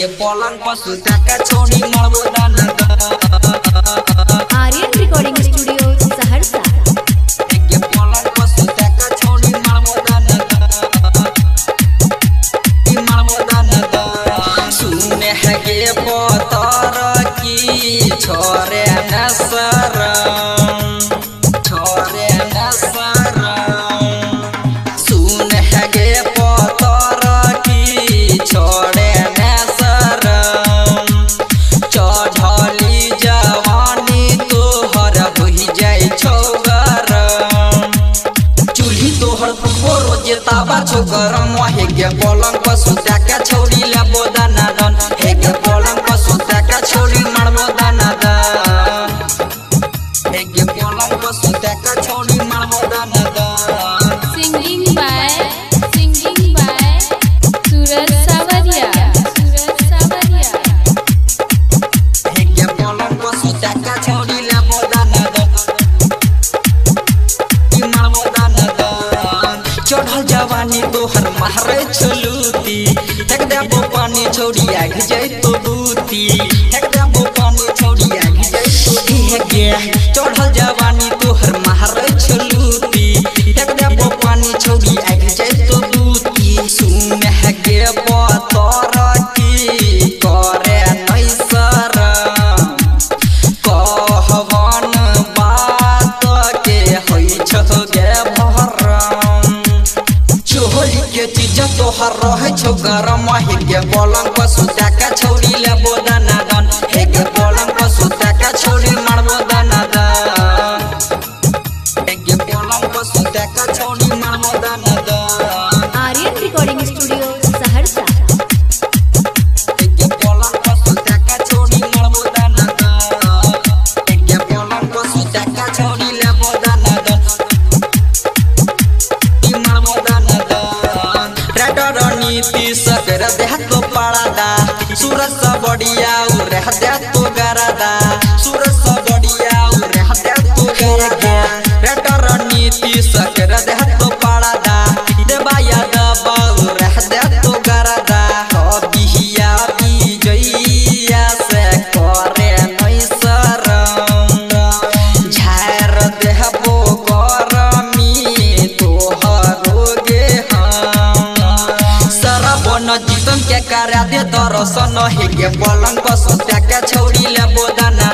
हेगे पलंग पर सुता के छोड़ी मारबो दाना आर्यन रिकॉर्डिंग स्टूडियो सहरसा हेगे पलंग पर सुता के छोड़ी मारबो दाना सुने हेगे पतर की छोरे न शरम छोरे न शरम सुने हेगे पतर की छोरे न शरम चढ़ली जवानी तोहर होई जाय छौ गरम चूल्ही तोहर रोजे ताबा छौ गरम हेगे पलंग पर सुता के छोड़ी लेबो दाना दन हेगे पलंग पर सुता के छोड़ी मारबो दाना दन हेगे पलंग पर सुता के छोड़ी मारबो दाना दन सिंगिंग बाय सूरज सावरिया हेगे पलंग पर सुता के छोड़ी लेबो दाना दन मारबो दाना दन चढ़ल जवानी तोहर मारे छलूती हेग देबो पानी छोड़ी आग जाय तो बूती हेग देबो पानी छोड़ी आग जाय तो हेगे चढ़ल जवानी तोहर मारे छलूती हेग देबो पानी छोड़ी आग जाय तो बूती सुन हेगे पतर की करे नै शरम कहवन बात के होई छगे भरम चोरी के चीज तोहर रहे छौ गरम हेगे पलंग पर सुता के छोड़ी लेबो दाना दन हेगे पलंग पर सुता के छोड़ी मारबो दाना दन हेगे पलंग पर सुता के छोड़ी मारबो दाना दन आर्यन रिकॉर्डिंग स्टूडियो सहरसा हेगे पलंग पर सुता के छोड़ी मारबो दाना दन हेगे पलंग पर सुता के छोड़ी लेबो दाना दन मारबो दाना दन रेडर नीति सकर देह तो पड़ादा सूरज सा बढ़िया रह दे तो गरादा सूरज सा बढ़िया रह दे तो गरादा रेडर नीति सकर देह तो पड़ादा देवाया दबा रह दे तो गरादा हो बिहिया बिजइया से करे नै शरम झार देहबो गरमी तोहरोगे हम सरबन जीतन के करा दे दर्शन हेगे पलंग पर सुता के छोड़ी लेबो दाना